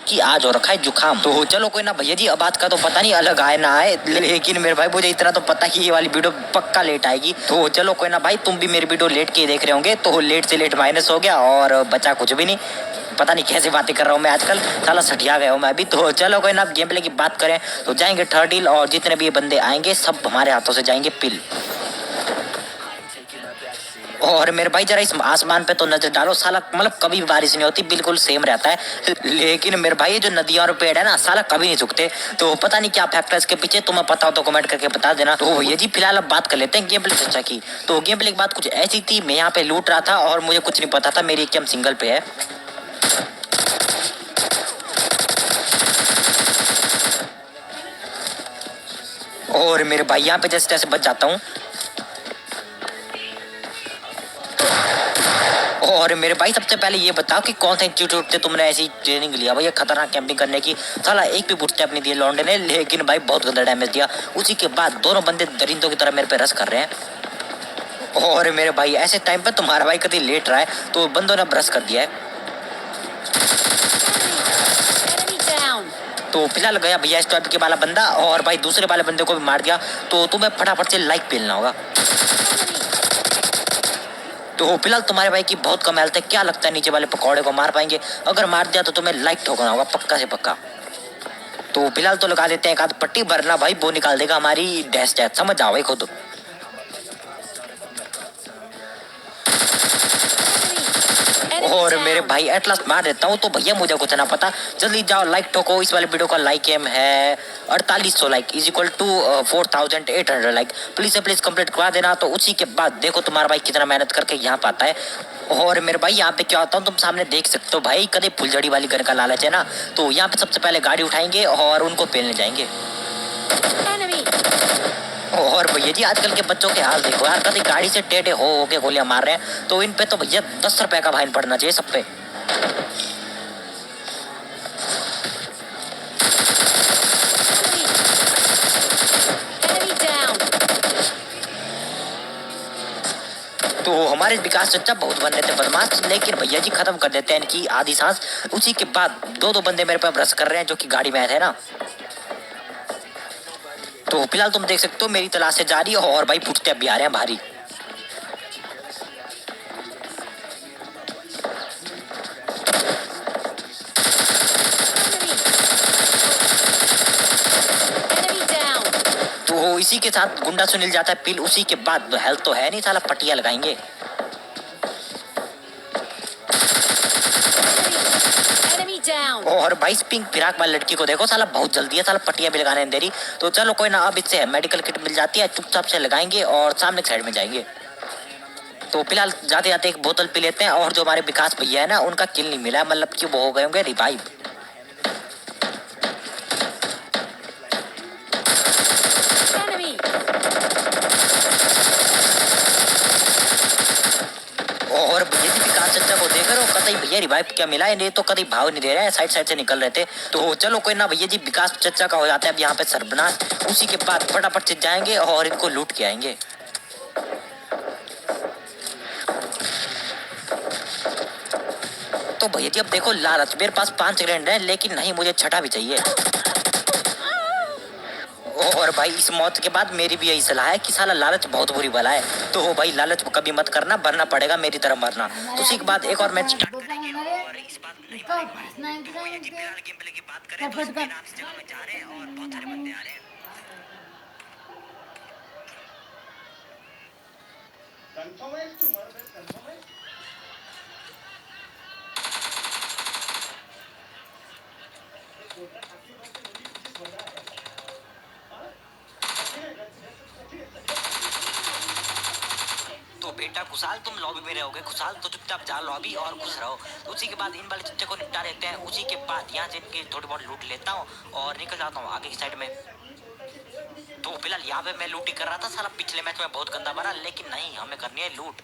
कि आज हो रखा है जुकाम। तो चलो कोई ना भैया जी, अब आज का तो पता नहीं अलग आए ना आए, लेकिन मेरे भाई मुझे इतना तो पता कि ये वाली वीडियो पक्का लेट आएगी। तो चलो कोई ना भाई, तुम भी मेरी वीडियो लेट के देख रहे होंगे, तो लेट से लेट माइनस हो गया और बचा कुछ भी नहीं। पता नहीं कैसी बातें कर रहा हूँ मैं आजकल, साला सठिया गया हूँ मैं अभी। तो चलो कोई ना, गेम प्ले की बात करें तो जाएंगे थर्ड हिल, और जितने भी ये बंदे आएंगे सब हमारे हाथों से जाएंगे पिल। और मेरे भाई जरा इस आसमान पे तो नजर डालो, साला मतलब कभी भी बारिश नहीं होती, बिल्कुल सेम रहता है। लेकिन मेरे भाई जो नदियां और पेड़ है ना, साला कभी नहीं झुकते। तो पता नहीं क्या फैक्टर इसके पीछे, तुम्हें पता हो तो कमेंट करके बता देना। तो ये जी फिलहाल अब बात कर लेते हैं गेम प्ले चर्चा की। तो गेम प्ले की बात कुछ ऐसी थी, मैं यहाँ पे लूट रहा था और मुझे कुछ नहीं पता था मेरी गेम सिंगल पे है। और मेरे भाई यहाँ पे जैसे तैसे बच जाता हूँ। और मेरे भाई सबसे पहले ये बताओ कि कौन सा इंस्टीट्यूट से तुमने ऐसी ट्रेनिंग लिया भैया खतरनाक कैंपिंग करने की। साला एक भी फुटस्टेप नहीं दिए लौंडे ने, लेकिन भाई बहुत गंदा डैमेज दिया। उसी के बाद दोनों बंदे दरिंदों की तरह मेरे पे रस कर रहे हैं। और मेरे भाई ऐसे टाइम पे तुम्हारा भाई कभी लेट रहा है, तो बंदों ने ब्रश कर दिया है। तो फिलहाल गया भैया स्टॉप के वाला बंदा, और भाई दूसरे वाले बंदे को भी मार दिया। तो तुम्हें फटाफट से लाइक पेलना होगा। तो फिलहाल तुम्हारे भाई की बहुत कम हेल्थ है, क्या लगता है नीचे वाले पकौड़े को मार पाएंगे? अगर मार दिया तो तुम्हें लाइक ठोकना होगा पक्का से पक्का। तो फिलहाल तो लगा देते हैं एक आध पट्टी, वरना भाई वो निकाल देगा हमारी डैश डैश, समझ जाओ भाई खुद। और मेरे भाई एटलास मार देता हूँ, तो भैया मुझे कुछ ना पता, जल्दी जाओ लाइक ठोको। इस वाले वीडियो का लाइक एम है 4800 like is equal to 4800 like. Please से प्लीज कंप्लीट करवा देना। तो उसी के बाद देखो तुम्हारा भाई कितना मेहनत करके यहाँ पाता है। और मेरे भाई यहाँ पे क्या होता हूँ तुम सामने देख सकते हो भाई, कदे फुलझड़ी वाली घर का लालच है ना। तो यहाँ पे सबसे पहले गाड़ी उठाएंगे और उनको पेलने जाएंगे। और भैया जी आजकल के बच्चों के हाल देखो यार, कभी गाड़ी से टेढ़े हो के गोलियां मार रहे हैं। तो इन पे तो भैया 10 रुपए का फाइन पड़ना चाहिए सब पे। तो हमारे विकास चचा बहुत बन रहे थे बदमाश, लेकिन भैया जी खत्म कर देते हैं इनकी आधी सांस। उसी के बाद दो बंदे मेरे पे ब्रश कर रहे हैं जो कि गाड़ी में आए थे ना। तो फिलहाल तुम देख सकते हो मेरी तलाश जारी है, और भाई फुटस्टेप भी आ रहे हैं भारी। तो इसी के साथ गुंडा सुनील जाता है पिल। उसी के बाद हेल्थ तो है नहीं, साला पटिया लगाएंगे। और भाई पिंक फिराक वाली लड़की को देखो, साला बहुत जल्दी है, साला पटिया भी लगाने दे रही। तो चलो कोई ना, अब इससे मेडिकल किट मिल जाती है, चुपचाप से लगाएंगे और सामने साइड में जाएंगे। तो फिलहाल जाते जाते एक बोतल पी लेते हैं। और जो हमारे विकास भैया है ना, उनका किल नहीं मिला, मतलब कि वो हो गए होंगे रिवाइव। और भैया जी विकास चचा को देख रहे हो, कतई भैया रिवाइव क्या मिला है, नहीं तो कतई भाव नहीं दे रहे हैं, साइड साइड से निकल रहे थे। तो चलो कोई ना, भैया जी विकास चचा का हो जाता है अब यहाँ पे सर्वनाश। उसी के बाद फटाफट से जाएंगे और इनको लूट के आएंगे। तो भैया जी अब देखो लालच, मेरे पास 5 ग्रैंड है, लेकिन नहीं मुझे छठा भी चाहिए। और भाई इस मौत के बाद मेरी भी यही सलाह है कि साला लालच बहुत बुरी बला है। तो भाई लालच को कभी मत करना, वरना पड़ेगा मेरी तरह मरना। तो उसी के बाद एक और मैच स्टार्ट करेंगे, और इस बात नहीं मानेंगे। तो ये जी फिलहाल गेम प्ले की बात करें तो इसमें आप इस जगह में जा रहे हैं और बहुत सारे बंदे आ रहे हैं। कंफर्म है तू मर गया, कंफर्म है। तो बेटा खुशहाल तुम लॉबी में रहोगे खुशहाल, तो चुपचाप जा लॉबी और खुश रहो। तो उसी के बाद इन वाले चच्चे को निपटा लेते हैं। उसी के बाद यहाँ से इनकी थोड़ी बहुत लूट लेता हूँ और निकल जाता हूँ आगे की साइड में। तो फिलहाल यहाँ पे मैं लूट ही कर रहा था, साला पिछले मैच में बहुत गंदा मारा, लेकिन नहीं हमें करनी है लूट।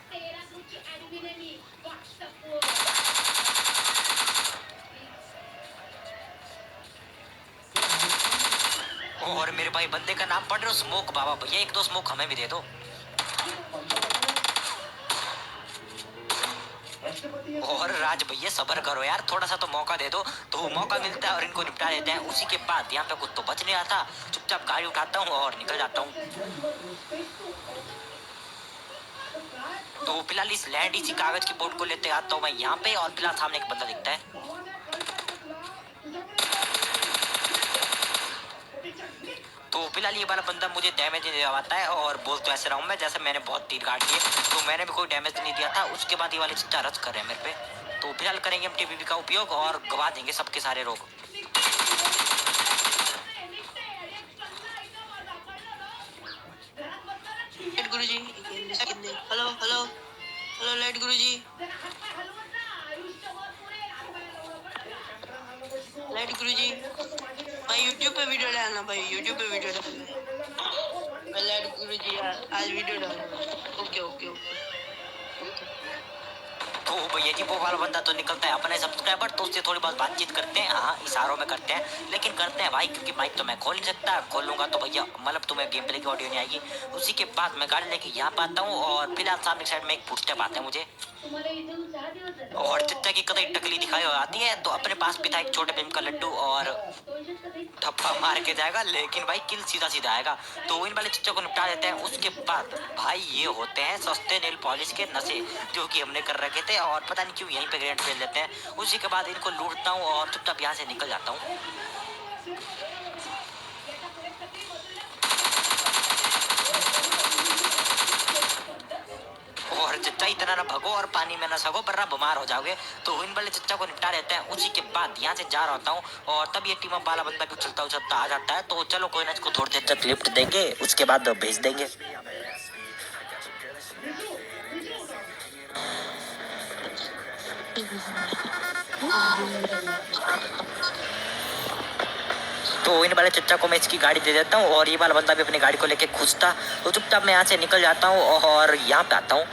और मेरे भाई बंदे का नाम पढ़ रहे हो स्मोक बाबा, भैया एक दो स्मोक हमें भी दे दो। और राज भैया सबर करो यार, थोड़ा सा तो मौका दे दो। तो मौका मिलता है और इनको निपटा देते हैं। उसी के बाद यहाँ पे कुछ तो बच नहीं रहा था, चुपचाप गाड़ी उठाता हूँ और निकल जाता हूँ। तो फिलहाल इस लैंड इसी कागज की बोट को लेते आता हूँ मैं यहाँ पे, और फिलहाल सामने एक बंदा दिखता है। तो फिलहाल ये वाला बंदा मुझे डैमेज नहीं दिलवाता है, और बोल तो ऐसे रहा हूँ मैं जैसे मैंने बहुत तीर काट दिए, तो मैंने भी कोई डैमेज नहीं दिया था। उसके बाद ये वाले चिट्टा रच कर रहे हैं मेरे पे। तो फिलहाल करेंगे हम टीपीपी का उपयोग और गवा देंगे सबके सारे रोग। गुरुजी हेलो हेलो हेलो लाइट गुरुजी लाइट गुरुजी भाई यूट्यूब पे वीडियो डालना, भाई यूट्यूब पे वीडियो डालना लाइट गुरुजी आज वीडियो डालना। Okay okay okay. तो भैया जी वो वाला बंदा तो निकलता है अपने सब्सक्राइबर, तो उससे थोड़ी बहुत बातचीत करते हैं, हाँ इशारों में करते हैं, लेकिन करते हैं भाई, क्योंकि माइक तो मैं खोल नहीं सकता, खोलूंगा तो भैया मतलब तुम्हें गेम प्ले की ऑडियो नहीं आएगी। उसी के बाद मैं गाड़ी लेके यहाँ पे आता हूँ, और फिलहाल सामने साइड में एक फुटस्टेप आते हैं मुझे, और चित्ता की कतई टकली दिखाई आती है। तो अपने पास भी था एक छोटे भीम का लड्डू, और ठप्पा मार के जाएगा, लेकिन भाई किल सीधा सीधा आएगा। तो इन वाले चिच्चों को निपटा देते हैं। उसके बाद भाई ये होते हैं सस्ते नेल पॉलिश के नशे, जो कि हमने कर रखे थे, और पता नहीं क्यों यहीं पे ग्रेड फेल लेते हैं। उसी के बाद इनको लूटता हूँ और चुपचाप यहाँ से निकल जाता हूँ। और चच्चा इतना ना भगो और पानी में ना सगो, वरना बीमार हो जाओगे। तो इन वाले चच्चा को निपटा देते हैं। उसी के बाद यहाँ से जा रहा होता हूँ, और तब ये टीम अप वाला बंदा भी उछलता उछलता आ जाता है। तो चलो कोई ना, इसको थोड़ी देर तक लिफ्ट देंगे, उसके बाद भेज देंगे। तो इन वाले चच्चा को मैं इसकी गाड़ी दे देता हूँ, और ये वाला बंदा भी अपनी गाड़ी को लेके खुश था। तो चुपचाप मैं यहाँ से निकल जाता हूँ और यहाँ पे आता हूँ।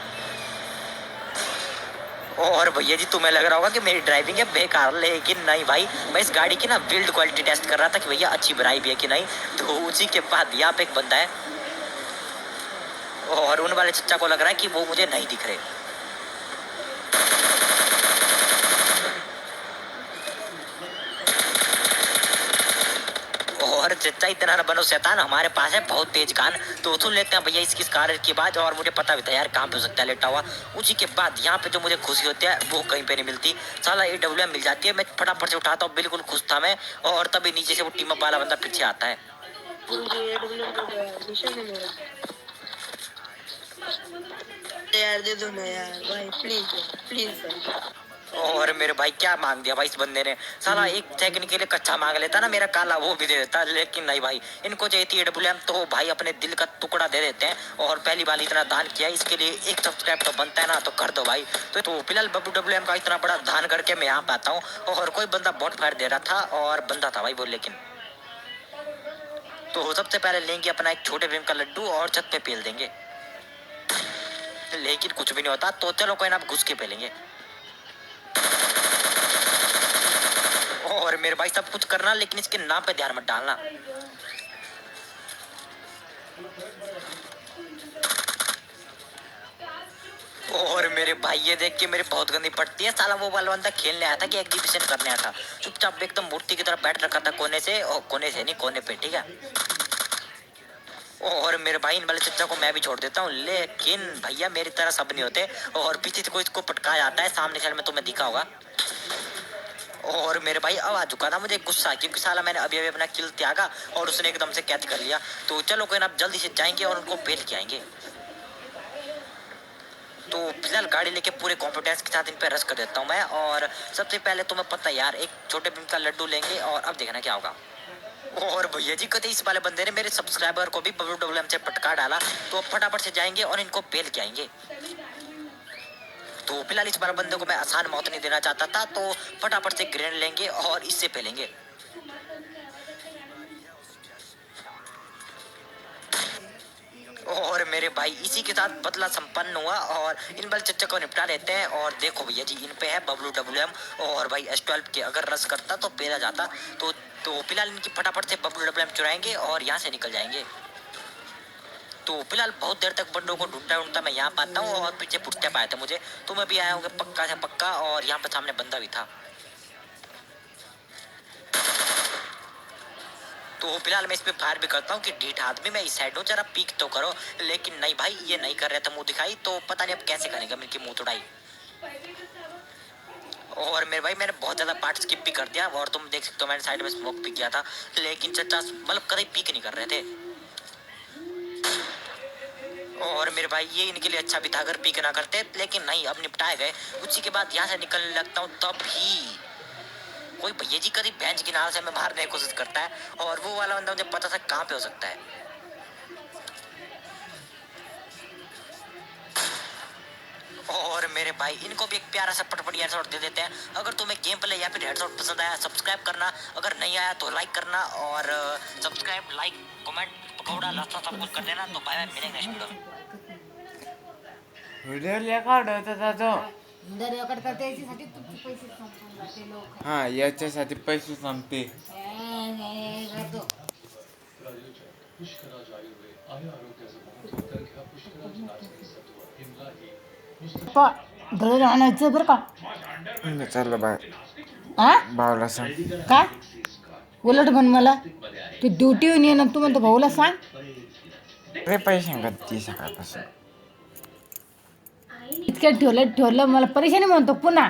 और भैया जी तुम्हें लग रहा होगा कि मेरी ड्राइविंग है बेकार, लेकिन नहीं भाई, मैं इस गाड़ी की ना बिल्ड क्वालिटी टेस्ट कर रहा था कि भैया अच्छी बनाई भी है कि नहीं। तो उसी के बाद यहाँ पे एक बंदा है, और उन वाले चच्चा को लग रहा है कि वो मुझे नहीं दिख रहे। और चच्चा इतना ना बनो शैतान, हमारे पास है बहुत तेज कान। तो सुन लेते हैं भैया इसकी कार की बात, और मुझे पता भी था यार कहाँ पे हो सकता है लेटा हुआ। उसी के बाद यहाँ पे जो मुझे खुशी होती है वो कहीं पे नहीं मिलती। साला AWM मिल जाती है, मैं फटाफट से उठाता हूँ, बिल्कुल खुश था मैं। और तभी नीचे से वो टीम अप वाला बंदा पीछे आता है। यार दे दो ना यार भाई, प्लीज प्लीज। और मेरे भाई क्या मांग दिया भाई इस बंदे ने, साला एक सेकंड के लिए कच्चा मांग लेता ना मेरा काला, वो भी दे देता, लेकिन नहीं भाई, इनको चाहिए थी AWM, तो भाई अपने दिल का टुकड़ा दे देते हैं। और पहली बार इतना दान किया, इसके लिए एक सब्सक्राइब तो बनता है ना, तो कर दो भाई। तो फिलहाल WWM का इतना बड़ा दान करके मैं यहाँ पे आता हूँ, और कोई बंदा बॉट फायर दे रहा था, और बंदा था भाई वो, लेकिन तो सबसे पहले लेंगे अपना एक छोटे भीम का लड्डू और छत पे पेल देंगे, लेकिन कुछ भी नहीं होता। तो चलो कोई ना, आप घुस के पेलेंगे। और मेरे भाई सब कुछ करना, लेकिन इसके नाम पे ध्यान मत डालना। और मेरे भाई ये देख के मेरे बहुत गंदी पड़ती है, साला वो वाला बंदा खेलने आया था कि एग्जीबिशन करने आया था, चुपचाप एकदम मूर्ति की तरफ बैठ रखा था कोने से, और कोने से नहीं कोने पे, ठीक है। और मेरे भाई इन वाले चच्चा को मैं भी छोड़ देता हूँ, लेकिन भैया मेरी तरह सब नहीं होते, और पीछे से कोई इसको पटकाया जाता है, सामने साइड में तुम्हें दिखा होगा। और मेरे भाई अब आ चुका था मुझे गुस्सा, क्योंकि साला मैंने अभी अभी अपना किल त्यागा, और उसने एकदम से कैच कर लिया। तो चलो कोई ना, आप जल्दी से जाएंगे और उनको पेल के आएंगे। तो फिलहाल गाड़ी लेके पूरे कॉन्फिडेंस के साथ इन पे रश कर देता हूँ मैं। और सबसे पहले तुम्हें पता है यार, एक छोटे भीम का लड्डू लेंगे, और अब देखना क्या होगा। और भैया जी कहते इस वाले बंदे ने मेरे सब्सक्राइबर को भी WWM से पटका डाला। तो अब फटाफट से जाएंगे और इनको पेल के आएंगे। तो फिलहाल इस बार बंदे को मैं आसान मौत नहीं देना चाहता था, तो फटाफट से ग्रेनेड लेंगे और इससे पेलेंगे। और मेरे भाई इसी के साथ बदला संपन्न हुआ, और इन बल चच्चा को निपटा लेते हैं। और देखो भैया जी इन पे है WWM, और भाई S12 के अगर रस करता तो पेला जाता। तो फिलहाल इनकी फटाफट से WWM चुराएंगे और यहाँ से निकल जाएंगे। तो फिलहाल बहुत देर तक बंदों को ढूंढता मैं यहाँ पाता हूँ और पीछे फुटस्टेप आए थे मुझे, तो मैं भी आया हूँ पक्का से पक्का, और यहाँ पे सामने बंदा भी था। तो फिलहाल मैं इस पे फायर भी करता हूँ कि ढीठ आदमी मैं इस साइड हूँ, जरा पीक तो करो। लेकिन नहीं भाई, ये नहीं कर रहे थे मुंह दिखाई, तो पता नहीं अब कैसे करेंगे इनकी मुंह तोड़ाई। और मेरे भाई मैंने बहुत ज्यादा पार्ट स्किप भी कर दिया, और तुम देख सकते हो मैंने साइड में स्मोक भी किया था, लेकिन चचा मतलब कभी पीक नहीं कर रहे थे। और मेरे भाई ये इनके लिए अच्छा भी था अगर पीक ना करते, लेकिन नहीं, अब निपटाए गए। उसी के बाद यहाँ से निकलने लगता हूँ, तब ही कोई भैया जी करीब बेंच किनारे से हमें मारने की कोशिश करता है, और वो वाला बंदा मुझे पता था कहाँ पे हो सकता है। और मेरे भाई इनको भी एक प्यारा सा पटपटी हेडशॉट दे देते हैं। अगर तुम्हें गेम प्ले या फिर हेडशॉट पसंद आया सब्सक्राइब करना, अगर नहीं आया तो लाइक करना, और सब्सक्राइब लाइक कमेंट पकौड़ा लास्ता सब कुछ कर देना। तो बाय बाय, मिलेंगे नेक्स्ट वीडियो में। व्हिडिओ रेकॉर्ड होत होता तो. रेकॉर्ड करता याच्यासाठी तुमचे पैसे संपून जाते लोक. हा, याच्यासाठी पैसे संपते. करतो. घरी आणायचं बरं का. चाललं बाय. हा भावला सांग. काय उलट म्हण मला तू ड्युटीवर ये ना, तू म्हणतो भाऊला सांग. रे पैसे सांगत ती सकाळपासून. इतक्या ठेवलं मला परेशानी म्हणतो पुन्हा.